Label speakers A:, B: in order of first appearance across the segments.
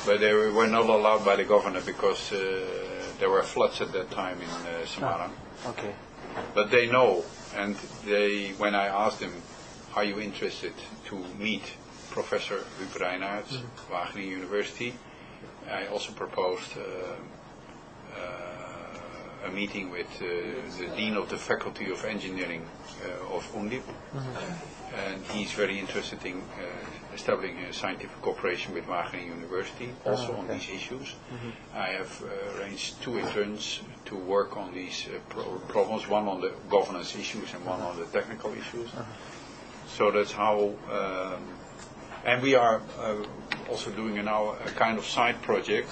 A: but they were not allowed by the governor because there were floods at that time in Semarang.
B: Okay.
A: But they know, and when I asked them, are you interested to meet Professor Huub Reinaerts, Wageningen University, I also proposed a meeting with the Dean of the Faculty of Engineering of UNDIP, and he's very interested in establishing a scientific cooperation with Wageningen University, also on these issues. I have arranged 2 interns to work on these problems, one on the governance issues and one on the technical issues. So that's how, and we are also doing now a kind of side project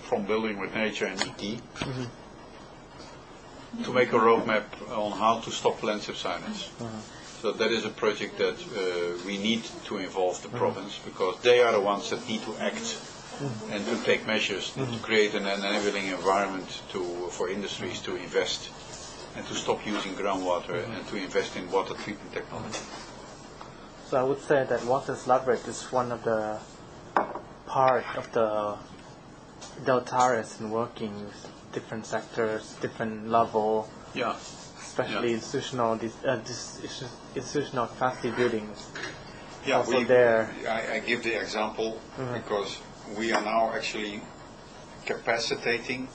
A: from Building with Nature and ET to make a roadmap on how to stop land subsidence. So that is a project that we need to involve the province, because they are the ones that need to act and to take measures to create an enabling environment for industries to invest and to stop using groundwater and to invest in water treatment technology.
B: So I would say that water's leverage is one of the part of the Deltares in working with different sectors, different level.
A: Yeah.
B: Especially institutional capacity building.
A: Yeah,
B: also there.
A: I give the example because we are now actually capacitating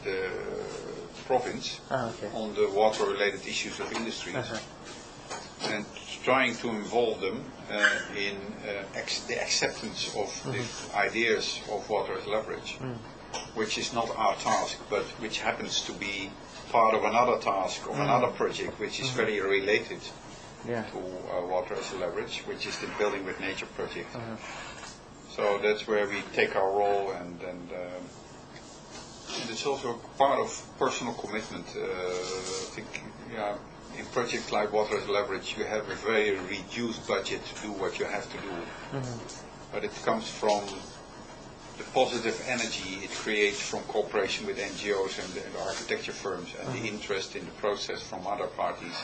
A: the province on the water-related issues of industries and trying to involve them in the acceptance of the ideas of water as leverage, which is not our task, but which happens to be part of another task of another project which is very related to water as a leverage, which is the Building with Nature project. So that's where we take our role, and it's also a part of personal commitment. I think in projects like water as leverage you have a very reduced budget to do what you have to do, but it comes from the positive energy it creates from cooperation with NGOs and the architecture firms and the interest in the process from other parties,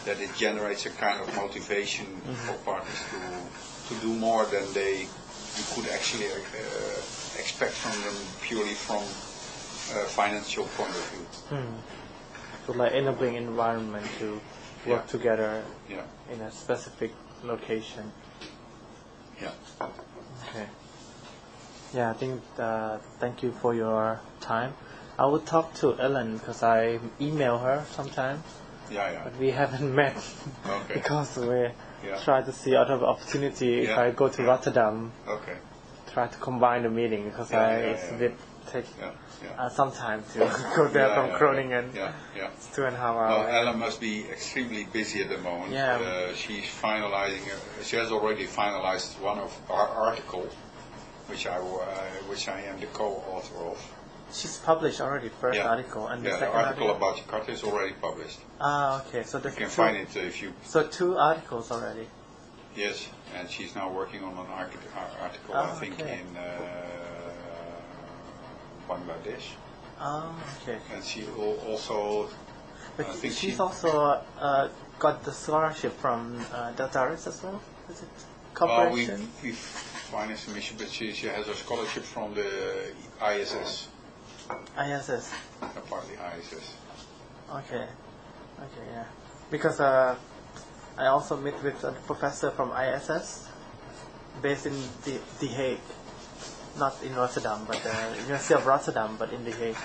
A: that it generates a kind of motivation for parties to do more than you could actually expect from them purely from a financial point of view.
B: So like enabling environment to work together in a specific location.
A: Yeah.
B: Okay. Yeah, I think thank you for your time. I will talk to Ellen because I email her sometimes. But we haven't met because we try to see other opportunity if I go to Rotterdam. Try to combine the meeting because it's a bit take some time to go there from Groningen. It's 2.5 hours.
A: Well, Ellen must be extremely busy at the moment. She's finalizing. She has already finalized one of our articles, which I am the co-author of.
B: She's published already first article and the second
A: article about Jakarta is already published.
B: Okay, so
A: you can find it if you.
B: So 2 articles already.
A: Yes, and she's now working on an article I think in Bangladesh. And she will also.
B: But she's also got the scholarship from Deltares as well. Is it cooperation?
A: We finance a mission, but she has a scholarship from the ISS.
B: ISS.
A: Partly ISS.
B: Okay, yeah. Because I also met with a professor from ISS, based in The Hague, not in Rotterdam, but University of Rotterdam, but in The Hague.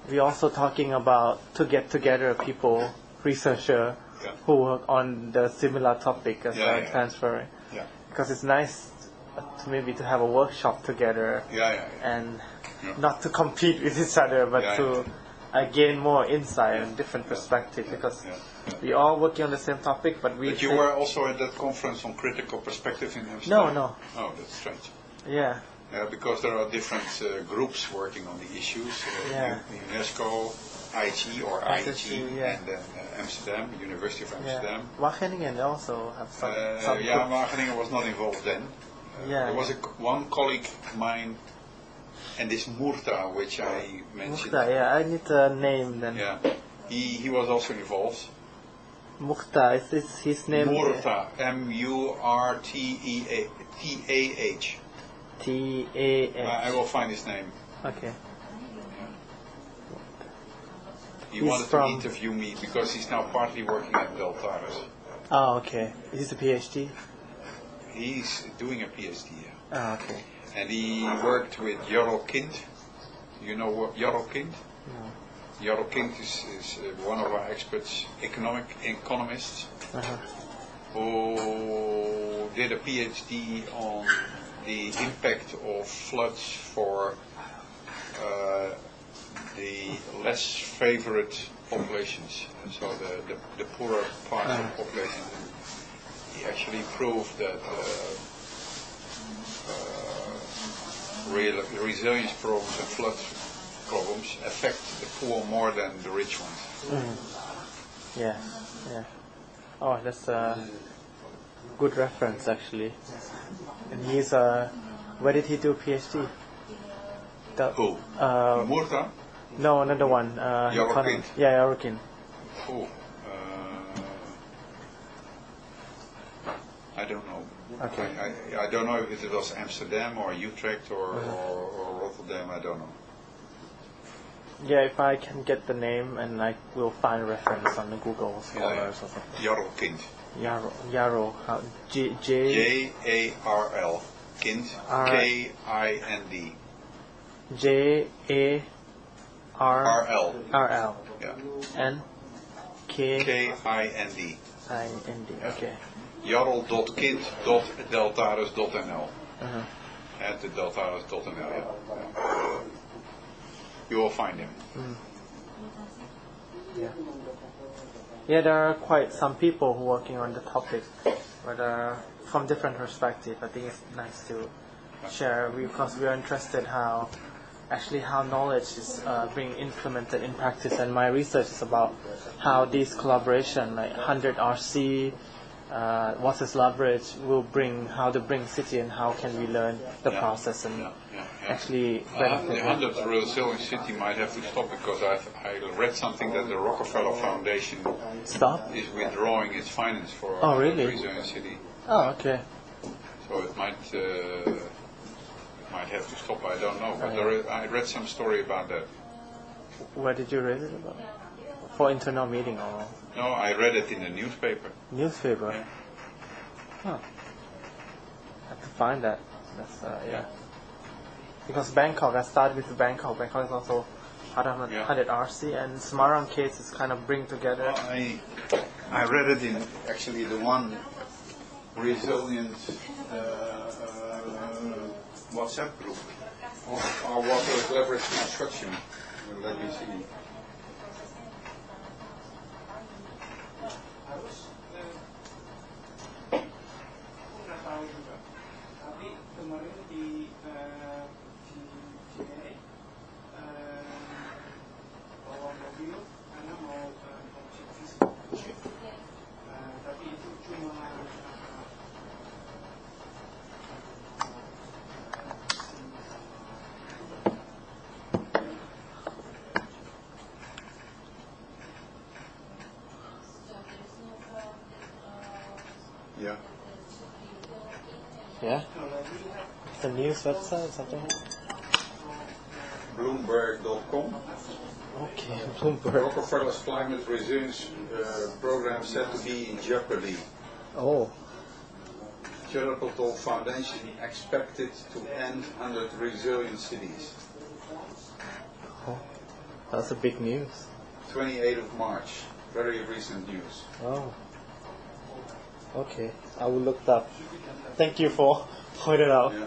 B: We're also talking about to get together people, researchers who work on the similar topic as transfer. Because it's nice to maybe to have a workshop together and not to compete with each other, but to gain more insight and different perspective, because we all working on the same topic, but we.
A: But you were also at that conference on critical perspective in Amsterdam?
B: No.
A: Oh, that's strange.
B: Yeah.
A: Because there are different groups working on the issues. UNESCO, IG or IG, and then Amsterdam, University of Amsterdam.
B: Wageningen also have some
A: Wageningen was not involved then. There was one colleague of mine, and this Murta, which I mentioned.
B: Murta, I need a name then.
A: Yeah, he was also involved.
B: Murta, is his name?
A: Murta, Murtah.
B: T-A-H.
A: I will find his name.
B: Okay.
A: He wanted to interview me because he's now partly working at Deltares.
B: Oh, okay. Is he a PhD?
A: He's doing a PhD, yeah.
B: Oh, okay.
A: And he worked with Jarl Kind. You know what Jarl Kind?
B: No.
A: Jarl Kind is one of our experts, economists, who did a PhD on the impact of floods for the less favored populations, so the poorer parts of the population. He actually proved that resilience problems and flood problems affect the poor more than the rich ones.
B: Yeah. Oh, that's a good reference actually. And he's where did he do PhD?
A: Who? Murta?
B: No, another one.
A: Jarl Kind.
B: Yeah, Jarl Kind.
A: Oh, I don't know.
B: Okay.
A: I don't know if it was Amsterdam or Utrecht or Rotterdam. I don't know.
B: Yeah, if I can get the name and I will find a reference on the Google Scholars or something.
A: Jarl Kind.
B: Jarl.
A: J-A-R-L. Kind. K-I-N-D.
B: J-A-R-L.
A: R-L. Yeah.
B: N. K.
A: K-I-N-D.
B: I-N-D. Okay.
A: Jarl.kind.deltares.nl. At the deltares.nl, yeah. You will find him.
B: Yeah, there are quite some people who are working on the topic, but from different perspectives. I think it's nice to share because we are interested how knowledge is being implemented in practice. And my research is about how these collaboration, like 100 RC, Water's Leverage, how to bring city and how can we learn the process and actually benefit.
A: The 100 Resilient City might have to stop because I read something that the Rockefeller Foundation is withdrawing its finance for Resilient City.
B: Oh, okay.
A: So it might have to stop. I don't know, but I read some story about that.
B: Where did you read it about? For internal meeting or?
A: No, I read it in the newspaper.
B: Newspaper?
A: Yeah.
B: Huh. I have to find that. That's Because Bangkok, I started with Bangkok. Bangkok is also 100 RC, and Semarang case is kind of bring together.
A: Well, I read it in actually the one resilient WhatsApp group of our water leverage construction. Let me see.
B: Yeah? The news website or something?
A: Bloomberg.com.
B: Okay, Bloomberg.
A: Rockefeller's climate resilience program said to be in jeopardy.
B: Oh.
A: Charitable Foundation expected to end 100 resilient cities.
B: Oh, that's a big news.
A: 28th of March. Very recent news.
B: Oh. Okay, I will look it up. Thank you for pointing it out.
A: Yeah.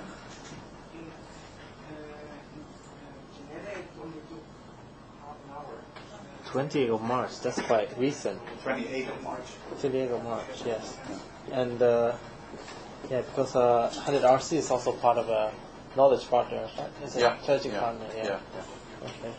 B: 28th of March, that's quite recent.
A: 28th of March.
B: 28th of March, yes. And because 100 RC is also part of a knowledge partner, right? It's a strategic partner, yeah. Okay.